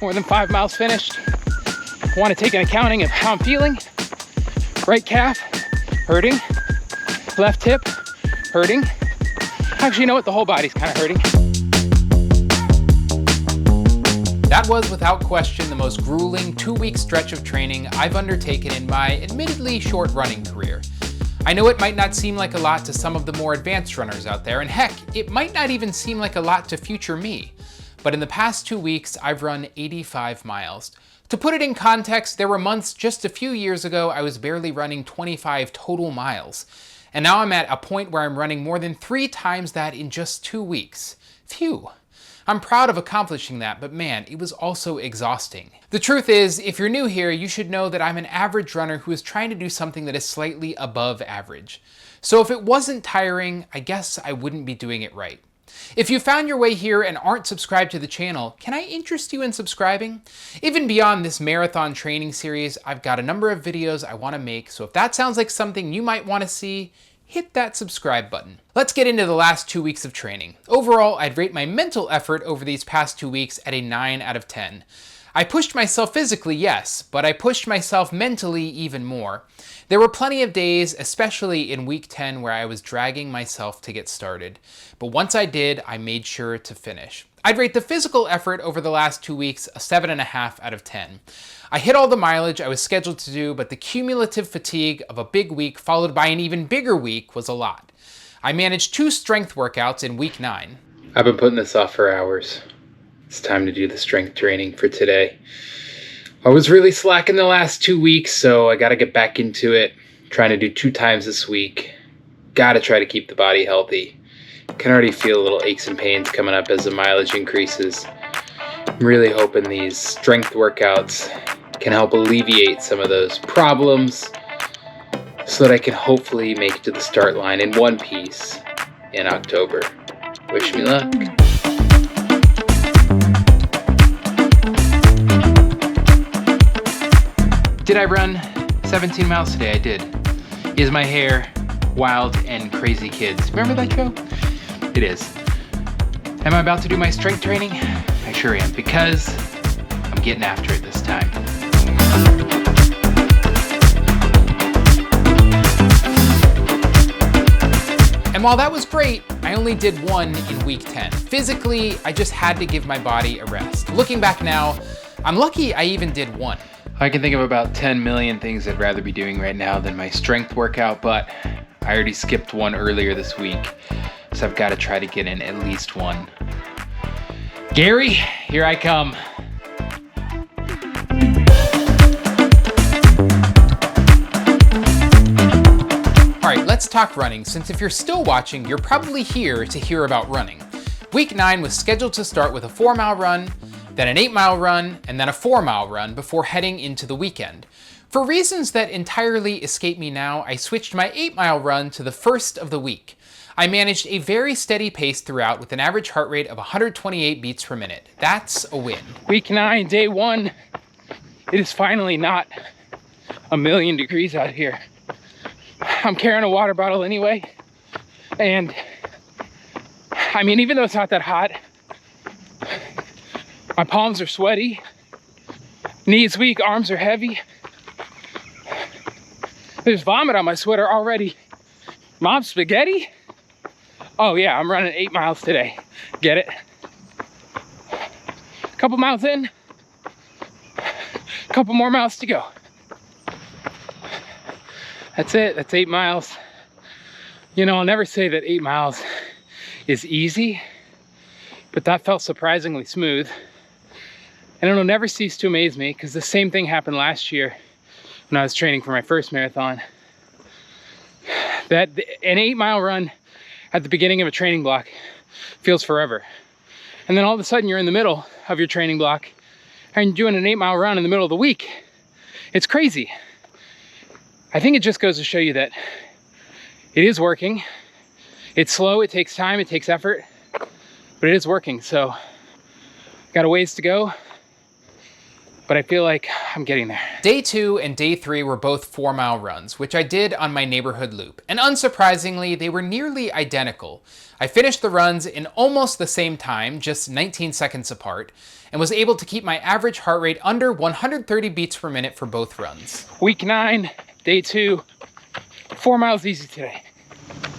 more than 5 miles finished. I want to take an accounting of how I'm feeling. Right calf, hurting. Left hip, hurting. Actually, you know what? The whole body's kind of hurting. That was without question the most grueling 2-week stretch of training I've undertaken in my admittedly short running career. I know it might not seem like a lot to some of the more advanced runners out there, and heck, it might not even seem like a lot to future me. But in the past 2 weeks, I've run 85 miles. To put it in context, there were months just a few years ago I was barely running 25 total miles. And now I'm at a point where I'm running more than 3 times that in just 2 weeks. Phew. I'm proud of accomplishing that, but man, it was also exhausting. The truth is, if you're new here, you should know that I'm an average runner who is trying to do something that is slightly above average. So if it wasn't tiring, I guess I wouldn't be doing it right. If you found your way here and aren't subscribed to the channel, can I interest you in subscribing? Even beyond this marathon training series, I've got a number of videos I want to make, so if that sounds like something you might want to see, hit that subscribe button. Let's get into the last 2 weeks of training. Overall, I'd rate my mental effort over these past 2 weeks at a 9 out of 10. I pushed myself physically, yes, but I pushed myself mentally even more. There were plenty of days, especially in week 10, where I was dragging myself to get started. But once I did, I made sure to finish. I'd rate the physical effort over the last 2 weeks a 7.5 out of 10. I hit all the mileage I was scheduled to do, but the cumulative fatigue of a big week followed by an even bigger week was a lot. I managed 2 strength workouts in week 9. I've been putting this off for hours. It's time to do the strength training for today. I was really slacking the last 2 weeks, so I gotta get back into it. Trying to do 2 times this week. Gotta try to keep the body healthy. Can already feel little aches and pains coming up as the mileage increases. I'm really hoping these strength workouts can help alleviate some of those problems so that I can hopefully make it to the start line in one piece in October. Wish me luck. Did I run 17 miles today? I did. Is my hair wild and crazy kids? Remember that show? It is. Am I about to do my strength training? I sure am, because I'm getting after it this time. And while that was great, I only did 1 in week 10. Physically, I just had to give my body a rest. Looking back now, I'm lucky I even did 1. I can think of about 10 million things I'd rather be doing right now than my strength workout, but I already skipped 1 earlier this week, so I've got to try to get in at least 1. Gary, here I come. All right, let's talk running, since if you're still watching, you're probably here to hear about running. Week 9 was scheduled to start with a 4-mile run, then an 8-mile run, and then a 4-mile run before heading into the weekend. For reasons that entirely escape me now, I switched my 8-mile run to the first of the week. I managed a very steady pace throughout with an average heart rate of 128 beats per minute. That's a win. Week 9, day 1. It is finally not a million degrees out here. I'm carrying a water bottle anyway. And I mean, even though it's not that hot, my palms are sweaty, knees weak, arms are heavy. There's vomit on my sweater already. Mom, spaghetti? Oh yeah, I'm running 8 miles today. Get it? Couple miles in, couple more miles to go. That's it, that's 8 miles. You know, I'll never say that 8 miles is easy, but that felt surprisingly smooth. And it'll never cease to amaze me, because the same thing happened last year when I was training for my first marathon. That an 8-mile run at the beginning of a training block feels forever. And then all of a sudden you're in the middle of your training block and you're doing an 8-mile run in the middle of the week. It's crazy. I think it just goes to show you that it is working. It's slow, it takes time, it takes effort, but it is working. So got a ways to go. but I feel like I'm getting there. Day 2 and day 3 were both 4-mile runs, which I did on my neighborhood loop. And unsurprisingly, they were nearly identical. I finished the runs in almost the same time, just 19 seconds apart, and was able to keep my average heart rate under 130 beats per minute for both runs. Week 9, day 2, 4 miles easy today.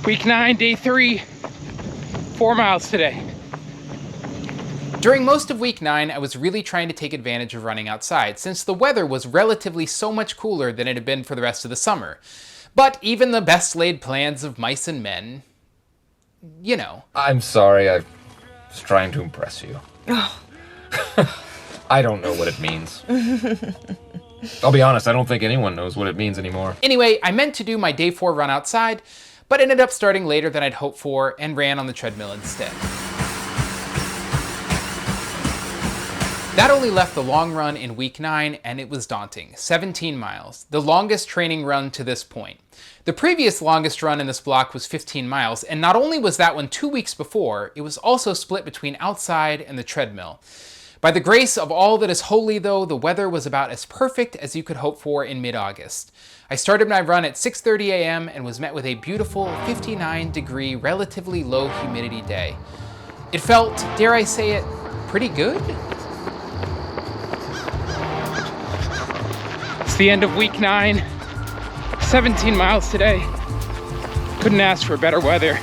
Week 9, day 3, 4 miles today. During most of week 9, I was really trying to take advantage of running outside, since the weather was relatively so much cooler than it had been for the rest of the summer. But even the best laid plans of mice and men, you know. I'm sorry, I was trying to impress you. I don't know what it means. I'll be honest, I don't think anyone knows what it means anymore. Anyway, I meant to do my day 4 run outside, but ended up starting later than I'd hoped for and ran on the treadmill instead. That only left the long run in week 9, and it was daunting. 17 miles, the longest training run to this point. The previous longest run in this block was 15 miles, and not only was that one 2 weeks before, it was also split between outside and the treadmill. By the grace of all that is holy, though, the weather was about as perfect as you could hope for in mid-August. I started my run at 6:30 a.m. and was met with a beautiful 59-degree, relatively low humidity day. It felt, dare I say it, pretty good? It's the end of week 9, 17 miles today. Couldn't ask for better weather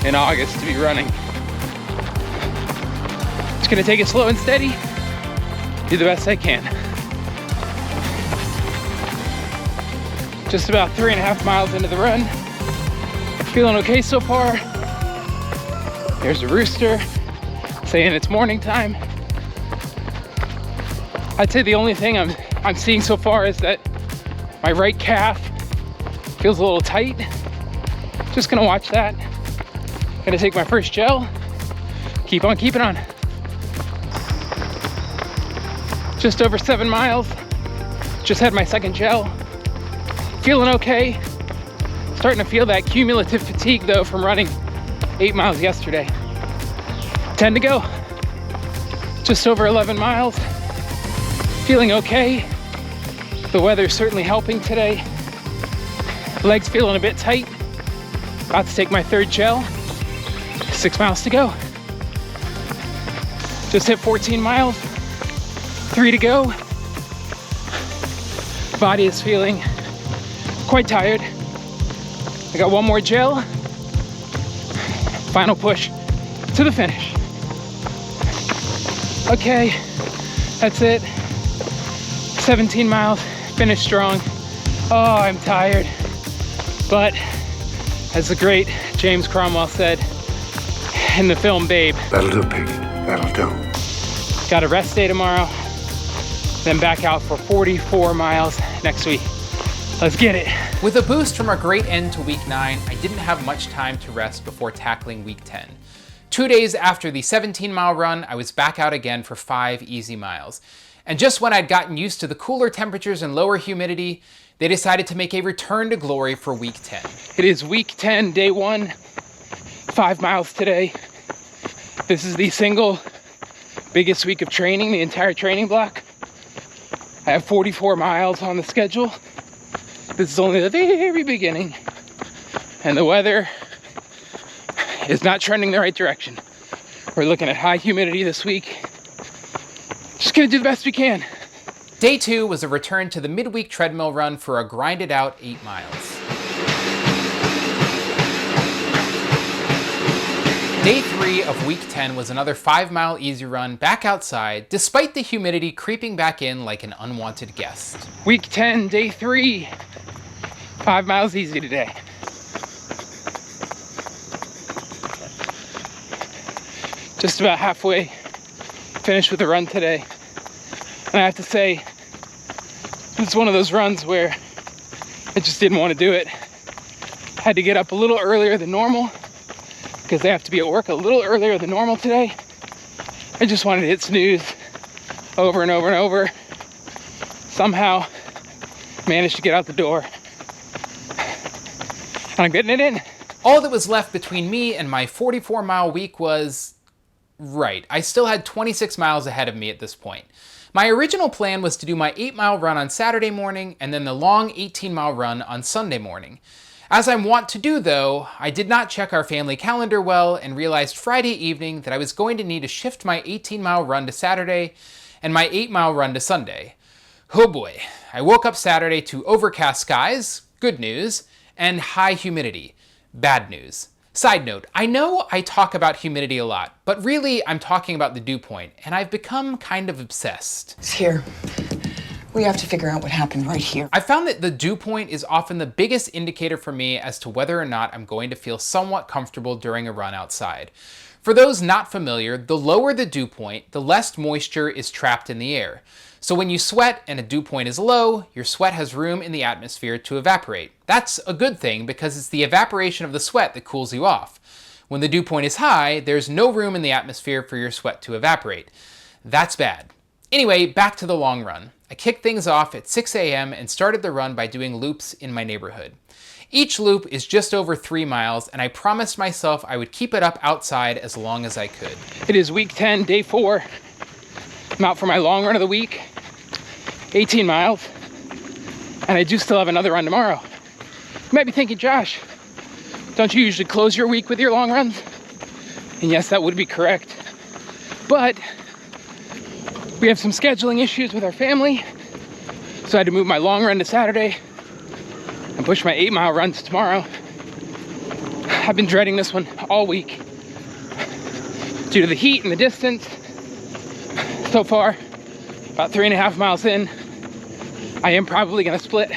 in August to be running. Just gonna take it slow and steady, do the best I can. Just about 3.5 miles into the run. Feeling okay so far. There's a rooster saying it's morning time. I'd say the only thing I'm seeing so far is that my right calf feels a little tight. Just gonna watch that. Gonna take my first gel. Keep on keeping on. Just over 7 miles. Just had my second gel. Feeling okay. Starting to feel that cumulative fatigue though from running 8 miles yesterday. 10 to go. Just over 11 miles. Feeling okay. The weather's certainly helping today. Legs feeling a bit tight. About to take my third gel. 6 miles to go. Just hit 14 miles. 3 to go. Body is feeling quite tired. I got one more gel. Final push to the finish. Okay, that's it. 17 miles, finished strong. Oh, I'm tired. But as the great James Cromwell said in the film Babe, "That'll do, Piggy. That'll do." Got a rest day tomorrow, then back out for 44 miles next week. Let's get it. With a boost from a great end to week 9, I didn't have much time to rest before tackling week 10. 2 days after the 17-mile run, I was back out again for 5 easy miles. And just when I'd gotten used to the cooler temperatures and lower humidity, they decided to make a return to glory for week 10. It is week 10, day 1, 5 miles today. This is the single biggest week of training, the entire training block. I have 44 miles on the schedule. This is only the very beginning. And the weather is not trending the right direction. We're looking at high humidity this week. Just gonna do the best we can. Day 2 was a return to the midweek treadmill run for a grinded out 8 miles. Day 3 of week 10 was another 5-mile easy run back outside, despite the humidity creeping back in like an unwanted guest. Week 10, day 3, 5 miles easy today. Just about halfway finished with the run today. And I have to say, it's one of those runs where I just didn't want to do it. Had to get up a little earlier than normal because I have to be at work a little earlier than normal today. I just wanted to hit snooze over and over and over. Somehow managed to get out the door. And I'm getting it in. All that was left between me and my 44-mile week was... right, I still had 26 miles ahead of me at this point. My original plan was to do my 8-mile run on Saturday morning and then the long 18-mile run on Sunday morning. As I'm wont to do though, I did not check our family calendar well and realized Friday evening that I was going to need to shift my 18-mile run to Saturday and my 8-mile run to Sunday. Oh boy, I woke up Saturday to overcast skies, good news, and high humidity, bad news. Side note, I know I talk about humidity a lot, but really I'm talking about the dew point, and I've become kind of obsessed. It's here. We have to figure out what happened right here. I found that the dew point is often the biggest indicator for me as to whether or not I'm going to feel somewhat comfortable during a run outside. For those not familiar, the lower the dew point, the less moisture is trapped in the air. So when you sweat and a dew point is low, your sweat has room in the atmosphere to evaporate. That's a good thing because it's the evaporation of the sweat that cools you off. When the dew point is high, there's no room in the atmosphere for your sweat to evaporate. That's bad. Anyway, back to the long run. I kicked things off at 6 a.m. and started the run by doing loops in my neighborhood. Each loop is just over 3 miles, and I promised myself I would keep it up outside as long as I could. It is week 10, day 4. I'm out for my long run of the week, 18 miles, and I do still have another run tomorrow. You might be thinking, Josh, don't you usually close your week with your long runs? And yes, that would be correct. But we have some scheduling issues with our family, so I had to move my long run to Saturday and push my 8-mile run to tomorrow. I've been dreading this one all week due to the heat and the distance. So far, about 3.5 miles in, I am probably gonna split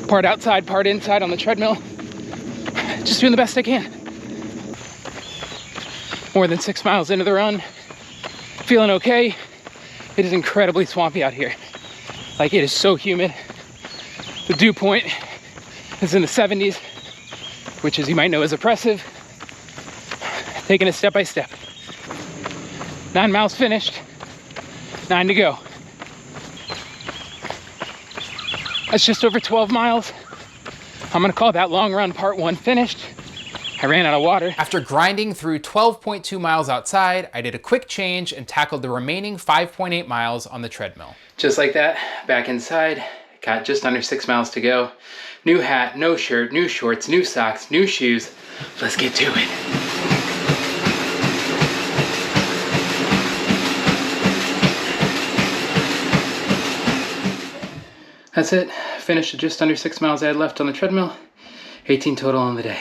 part outside, part inside on the treadmill. Just doing the best I can. More than 6 miles into the run, feeling okay. It is incredibly swampy out here. Like, it is so humid. The dew point is in the 70s, which, as you might know, is oppressive. Taking it step by step. 9 miles finished, 9 to go. That's just over 12 miles. I'm gonna call that long run part 1 finished. I ran out of water. After grinding through 12.2 miles outside, I did a quick change and tackled the remaining 5.8 miles on the treadmill. Just like that, back inside, got just under 6 miles to go. New hat, no shirt, new shorts, new socks, new shoes. Let's get to it. That's it. Finished at just under 6 miles I had left on the treadmill. 18 total on the day.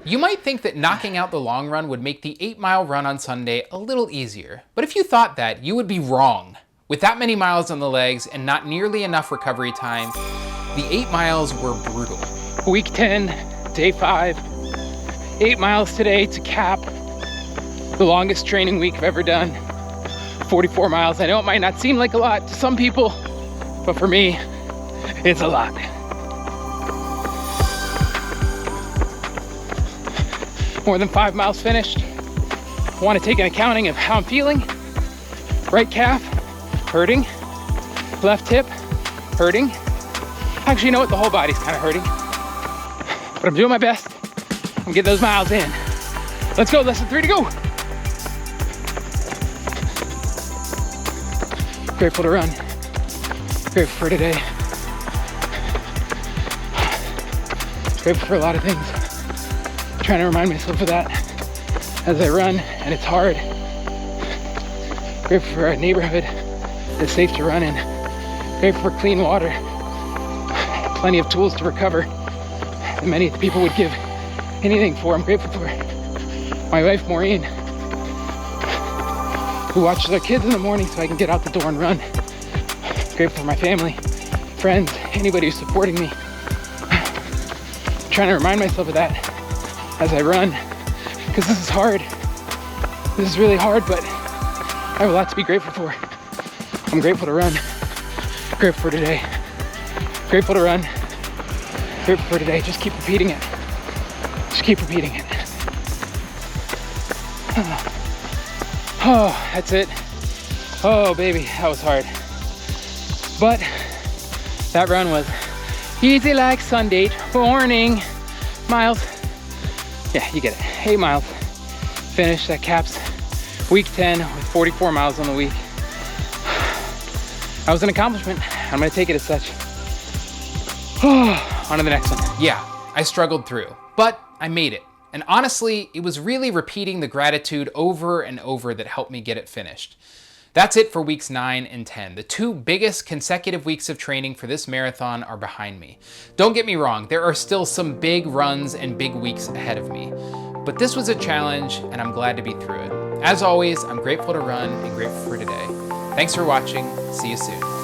You might think that knocking out the long run would make the 8-mile run on Sunday a little easier, but if you thought that, you would be wrong. With that many miles on the legs and not nearly enough recovery time, the 8 miles were brutal. Week 10, day 5, 8 miles today to cap the longest training week I've ever done. 44 miles. I know it might not seem like a lot to some people, but for me, it's a lot. More than 5 miles finished. I want to take an accounting of how I'm feeling. Right calf, hurting. Left hip, hurting. Actually, you know what? The whole body's kind of hurting. But I'm doing my best. I'm getting those miles in. Let's go, less than 3 to go. Grateful to run. Grateful for today. Grateful for a lot of things. Trying to remind myself of that as I run, and it's hard. Grateful for our neighborhood that's safe to run in. Grateful for clean water. Plenty of tools to recover that many people would give anything for. I'm grateful for my wife, Maureen, who watches our kids in the morning so I can get out the door and run. Grateful for my family, friends, anybody who's supporting me. I'm trying to remind myself of that as I run, because this is hard. This is really hard, but I have a lot to be grateful for. I'm grateful to run. Grateful for today. Grateful to run. Grateful for today. Just keep repeating it. Just keep repeating it. Oh, that's it. Oh, baby, that was hard. But that run was easy like Sunday morning. Miles. Yeah, you get it. 8 miles. Finished. That caps week 10 with 44 miles on the week. That was an accomplishment. I'm gonna take it as such. On to the next one. Yeah, I struggled through, but I made it. And honestly, it was really repeating the gratitude over and over that helped me get it finished. That's it for weeks 9 and 10. The 2 biggest consecutive weeks of training for this marathon are behind me. Don't get me wrong, there are still some big runs and big weeks ahead of me. But this was a challenge, and I'm glad to be through it. As always, I'm grateful to run and grateful for today. Thanks for watching. See you soon.